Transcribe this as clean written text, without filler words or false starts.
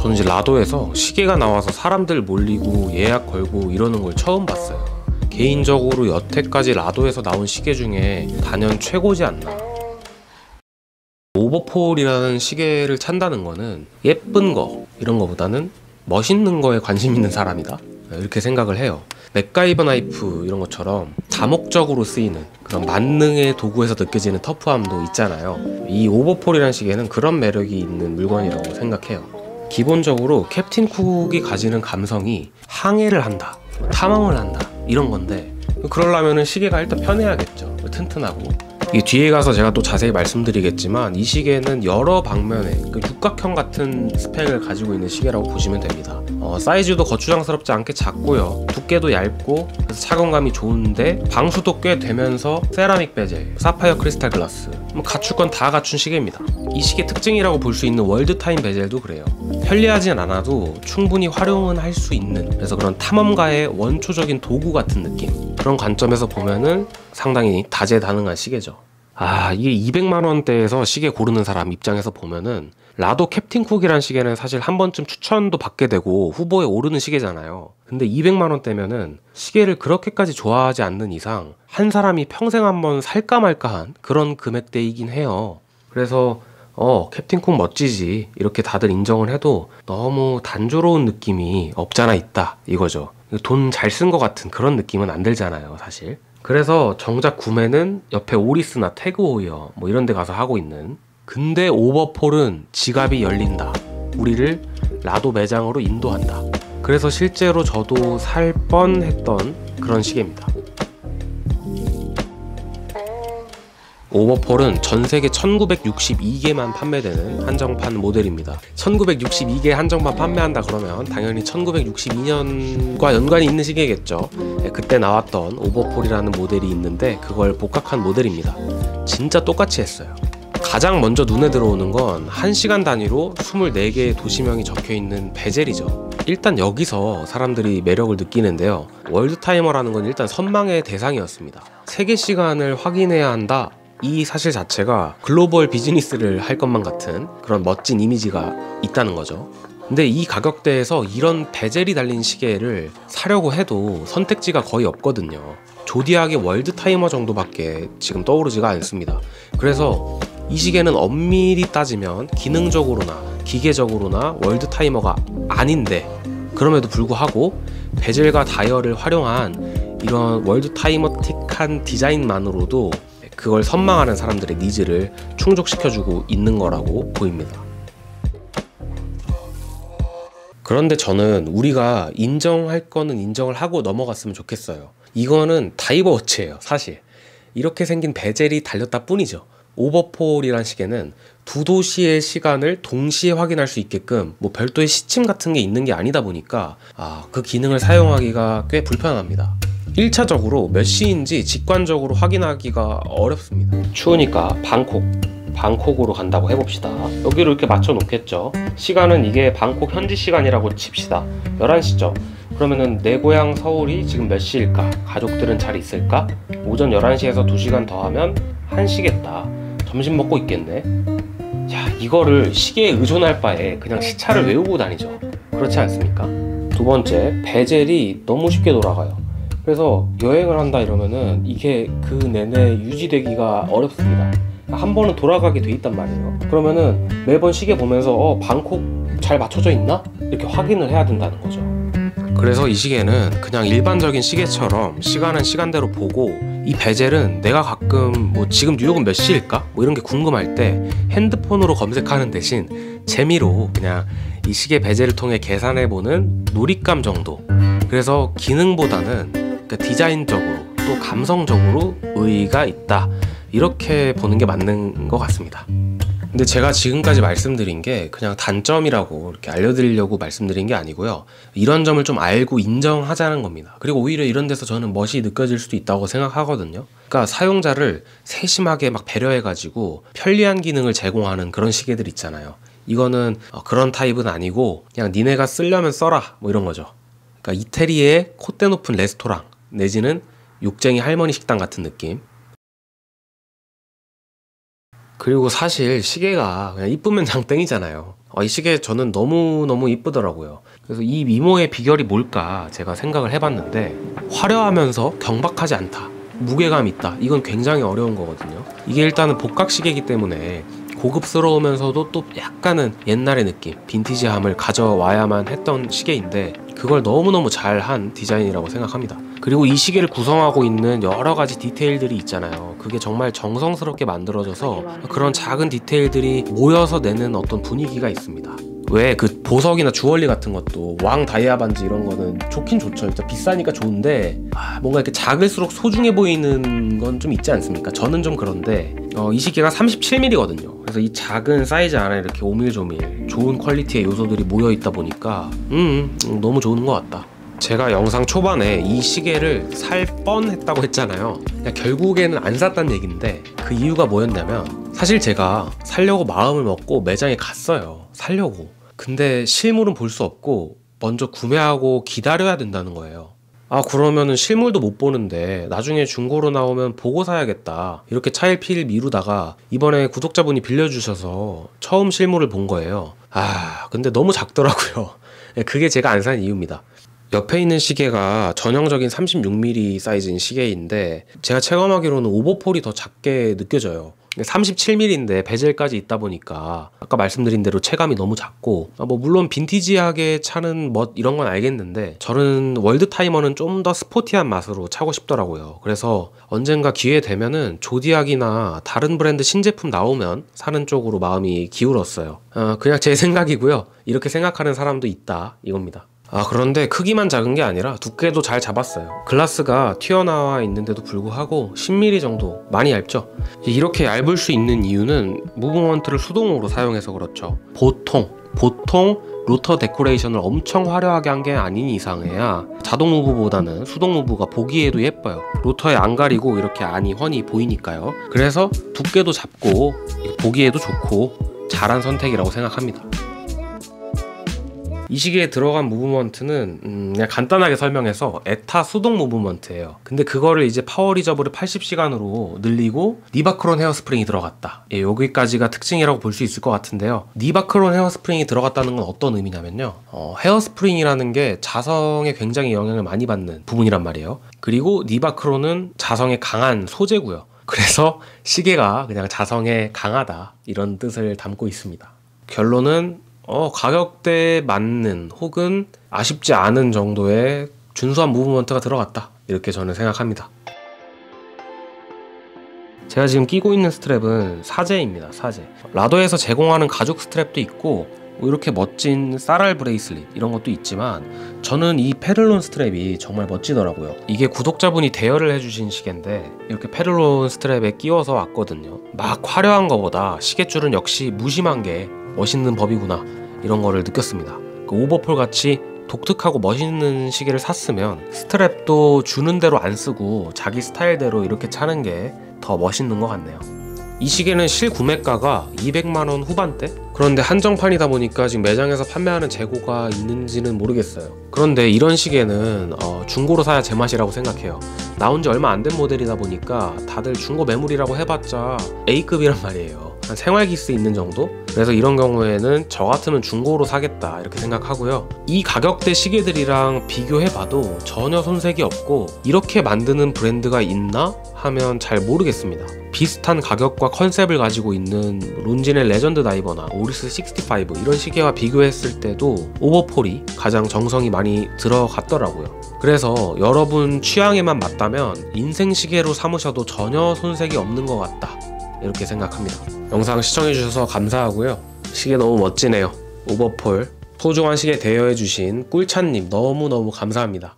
저는 이제 라도에서 시계가 나와서 사람들 몰리고 예약 걸고 이러는 걸 처음 봤어요. 개인적으로 여태까지 라도에서 나온 시계 중에 단연 최고지 않나. 오버폴이라는 시계를 찬다는 거는 예쁜 거 이런 거보다는 멋있는 거에 관심 있는 사람이다, 이렇게 생각을 해요. 맥가이버 나이프 이런 것처럼 다목적으로 쓰이는 그런 만능의 도구에서 느껴지는 터프함도 있잖아요. 이 오버폴이라는 시계는 그런 매력이 있는 물건이라고 생각해요. 기본적으로 캡틴 쿡이 가지는 감성이 항해를 한다, 탐험을 한다 이런 건데, 그러려면 시계가 일단 편해야겠죠. 튼튼하고. 이 뒤에 가서 제가 또 자세히 말씀드리겠지만 이 시계는 여러 방면의 육각형 같은 스펙을 가지고 있는 시계라고 보시면 됩니다. 사이즈도 거추장스럽지 않게 작고요, 두께도 얇고 그래서 착용감이 좋은데 방수도 꽤 되면서 세라믹 베젤, 사파이어 크리스탈 글라스, 갖출 건 다 갖춘 시계입니다. 이 시계 특징이라고 볼 수 있는 월드타임 베젤도 그래요. 편리하진 않아도 충분히 활용은 할 수 있는, 그래서 그런 탐험가의 원초적인 도구 같은 느낌, 그런 관점에서 보면은 상당히 다재다능한 시계죠. 이게 200만원대에서 시계 고르는 사람 입장에서 보면은 라도 캡틴 쿡이란 시계는 사실 한 번쯤 추천도 받게 되고 후보에 오르는 시계잖아요. 근데 200만원대면은 시계를 그렇게까지 좋아하지 않는 이상 한 사람이 평생 한번 살까 말까한 그런 금액대이긴 해요. 그래서 캡틴 쿡 멋지지 이렇게 다들 인정을 해도 너무 단조로운 느낌이 없잖아 있다 이거죠. 돈 잘 쓴 것 같은 그런 느낌은 안 들잖아요 사실. 그래서 정작 구매는 옆에 오리스나 태그호이어 뭐 이런 데 가서 하고 있는. 근데 오버폴은 지갑이 열린다, 우리를 라도 매장으로 인도한다. 그래서 실제로 저도 살 뻔했던 그런 시계입니다. 오버폴은 전세계 1962개만 판매되는 한정판 모델입니다. 1962개 한정판 판매한다 그러면 당연히 1962년과 연관이 있는 시계겠죠. 그때 나왔던 오버폴이라는 모델이 있는데 그걸 복각한 모델입니다. 진짜 똑같이 했어요. 가장 먼저 눈에 들어오는 건 1시간 단위로 24개의 도시명이 적혀있는 베젤이죠. 일단 여기서 사람들이 매력을 느끼는데요, 월드타이머라는 건 일단 선망의 대상이었습니다. 세계 시간을 확인해야 한다, 이 사실 자체가 글로벌 비즈니스를 할 것만 같은 그런 멋진 이미지가 있다는 거죠. 근데 이 가격대에서 이런 베젤이 달린 시계를 사려고 해도 선택지가 거의 없거든요. 조디악의 월드타이머 정도밖에 지금 떠오르지가 않습니다. 그래서 이 시계는 엄밀히 따지면 기능적으로나 기계적으로나 월드타이머가 아닌데, 그럼에도 불구하고 베젤과 다이얼을 활용한 이런 월드타이머틱한 디자인만으로도 그걸 선망하는 사람들의 니즈를 충족시켜주고 있는 거라고 보입니다. 그런데 저는 우리가 인정할 거는 인정을 하고 넘어갔으면 좋겠어요. 이거는 다이버 워치예요 사실. 이렇게 생긴 베젤이 달렸다 뿐이죠. 오버폴이란 시계는 두 도시의 시간을 동시에 확인할 수 있게끔 뭐 별도의 시침 같은 게 있는 게 아니다 보니까 그 기능을 사용하기가 꽤 불편합니다. 1차적으로 몇 시인지 직관적으로 확인하기가 어렵습니다. 추우니까 방콕으로 간다고 해봅시다. 여기로 이렇게 맞춰 놓겠죠. 시간은 이게 방콕 현지 시간이라고 칩시다. 11시죠. 그러면은 내 고향 서울이 지금 몇 시일까? 가족들은 잘 있을까? 오전 11시에서 2시간 더하면 1시겠다. 점심 먹고 있겠네. 야, 이거를 시계에 의존할 바에 그냥 시차를 외우고 다니죠. 그렇지 않습니까? 두 번째, 베젤이 너무 쉽게 돌아가요. 그래서 여행을 한다 이러면은 이게 그 내내 유지되기가 어렵습니다. 한 번은 돌아가게 돼 있단 말이에요. 그러면은 매번 시계 보면서 방콕 잘 맞춰져 있나? 이렇게 확인을 해야 된다는 거죠. 그래서 이 시계는 그냥 일반적인 시계처럼 시간은 시간대로 보고, 이 베젤은 내가 가끔 뭐 지금 뉴욕은 몇 시일까? 뭐 이런 게 궁금할 때 핸드폰으로 검색하는 대신 재미로 그냥 이 시계 베젤을 통해 계산해보는 놀잇감 정도. 그래서 기능보다는 디자인적으로 또 감성적으로 의의가 있다, 이렇게 보는 게 맞는 것 같습니다. 근데 제가 지금까지 말씀드린 게 그냥 단점이라고 이렇게 알려드리려고 말씀드린 게 아니고요, 이런 점을 좀 알고 인정하자는 겁니다. 그리고 오히려 이런 데서 저는 멋이 느껴질 수도 있다고 생각하거든요. 그러니까 사용자를 세심하게 막 배려해가지고 편리한 기능을 제공하는 그런 시계들 있잖아요. 이거는 그런 타입은 아니고 그냥 니네가 쓰려면 써라 뭐 이런 거죠. 그러니까 이태리의 콧대 높은 레스토랑 내지는 욕쟁이 할머니 식당 같은 느낌. 그리고 사실 시계가 그냥 이쁘면 장땡이잖아요. 이 시계 저는 너무너무 이쁘더라고요. 그래서 이 미모의 비결이 뭘까 제가 생각을 해봤는데, 화려하면서 경박하지 않다, 무게감 있다, 이건 굉장히 어려운 거거든요. 이게 일단은 복각시계이기 때문에 고급스러우면서도 또 약간은 옛날의 느낌, 빈티지함을 가져와야만 했던 시계인데, 그걸 너무너무 잘한 디자인이라고 생각합니다. 그리고 이 시계를 구성하고 있는 여러 가지 디테일들이 있잖아요. 그게 정말 정성스럽게 만들어져서 그런 작은 디테일들이 모여서 내는 어떤 분위기가 있습니다. 왜 그 보석이나 주얼리 같은 것도 왕 다이아 반지 이런 거는 좋긴 좋죠. 진짜 비싸니까 좋은데 뭔가 이렇게 작을수록 소중해 보이는 건 좀 있지 않습니까? 저는 좀 그런데 이 시계가 37mm거든요. 그래서 이 작은 사이즈 안에 이렇게 오밀조밀 좋은 퀄리티의 요소들이 모여 있다 보니까 너무 좋은 것 같다. 제가 영상 초반에 이 시계를 살 뻔했다고 했잖아요. 결국에는 안 샀다는 얘기인데, 그 이유가 뭐였냐면, 사실 제가 살려고 마음을 먹고 매장에 갔어요. 살려고. 근데 실물은 볼 수 없고 먼저 구매하고 기다려야 된다는 거예요. 그러면은 실물도 못 보는데 나중에 중고로 나오면 보고 사야겠다, 이렇게 차일피일 미루다가 이번에 구독자분이 빌려주셔서 처음 실물을 본 거예요. 근데 너무 작더라고요. 그게 제가 안 산 이유입니다. 옆에 있는 시계가 전형적인 36mm 사이즈인 시계인데, 제가 체감하기로는 오버폴이 더 작게 느껴져요. 37mm인데 베젤까지 있다 보니까 아까 말씀드린 대로 체감이 너무 작고, 물론 빈티지하게 차는 멋 이런 건 알겠는데, 저는 월드 타이머는 좀 더 스포티한 맛으로 차고 싶더라고요. 그래서 언젠가 기회 되면은 조디악이나 다른 브랜드 신제품 나오면 사는 쪽으로 마음이 기울었어요. 그냥 제 생각이고요. 이렇게 생각하는 사람도 있다, 이겁니다. 그런데 크기만 작은 게 아니라 두께도 잘 잡았어요. 글라스가 튀어나와 있는데도 불구하고 10mm 정도, 많이 얇죠? 이렇게 얇을 수 있는 이유는 무브먼트를 수동으로 사용해서 그렇죠. 보통 로터 데코레이션을 엄청 화려하게 한 게 아닌 이상해야 자동 무브보다는 수동 무브가 보기에도 예뻐요. 로터에 안 가리고 이렇게 안이 훤히 보이니까요. 그래서 두께도 잡고 보기에도 좋고 잘한 선택이라고 생각합니다. 이 시계에 들어간 무브먼트는 그냥 간단하게 설명해서 에타 수동 무브먼트예요. 근데 그거를 이제 파워 리저브를 80시간으로 늘리고 니바크론 헤어스프링이 들어갔다. 여기까지가 특징이라고 볼 수 있을 것 같은데요. 니바크론 헤어스프링이 들어갔다는 건 어떤 의미냐면요, 헤어스프링이라는 게 자성에 굉장히 영향을 많이 받는 부분이란 말이에요. 그리고 니바크론은 자성에 강한 소재고요. 그래서 시계가 그냥 자성에 강하다, 이런 뜻을 담고 있습니다. 결론은 가격대에 맞는 혹은 아쉽지 않은 정도의 준수한 무브먼트가 들어갔다, 이렇게 저는 생각합니다. 제가 지금 끼고 있는 스트랩은 사제입니다. 사제. 라더에서 제공하는 가죽 스트랩도 있고 이렇게 멋진 사랄 브레이슬릿 이런 것도 있지만, 저는 이 페를론 스트랩이 정말 멋지더라고요. 이게 구독자분이 대여를 해주신 시계인데 이렇게 페를론 스트랩에 끼워서 왔거든요. 막 화려한 거보다 시계줄은 역시 무심한 게 멋있는 법이구나, 이런 거를 느꼈습니다. 오버폴 같이 독특하고 멋있는 시계를 샀으면 스트랩도 주는 대로 안 쓰고 자기 스타일대로 이렇게 차는 게 더 멋있는 것 같네요. 이 시계는 실구매가가 200만원 후반대? 그런데 한정판이다 보니까 지금 매장에서 판매하는 재고가 있는지는 모르겠어요. 그런데 이런 시계는 중고로 사야 제맛이라고 생각해요. 나온 지 얼마 안 된 모델이다 보니까 다들 중고 매물이라고 해봤자 A급이란 말이에요. 한 생활기스 있는 정도? 그래서 이런 경우에는 저 같으면 중고로 사겠다, 이렇게 생각하고요. 이 가격대 시계들이랑 비교해봐도 전혀 손색이 없고, 이렇게 만드는 브랜드가 있나 하면 잘 모르겠습니다. 비슷한 가격과 컨셉을 가지고 있는 론진의 레전드 다이버나 오리스 65 이런 시계와 비교했을 때도 오버폴이 가장 정성이 많이 들어갔더라고요. 그래서 여러분 취향에만 맞다면 인생 시계로 삼으셔도 전혀 손색이 없는 것 같다, 이렇게 생각합니다. 영상 시청해주셔서 감사하고요. 시계 너무 멋지네요. 오버폴 소중한 시계 대여해주신 꿀찬님 너무너무 감사합니다.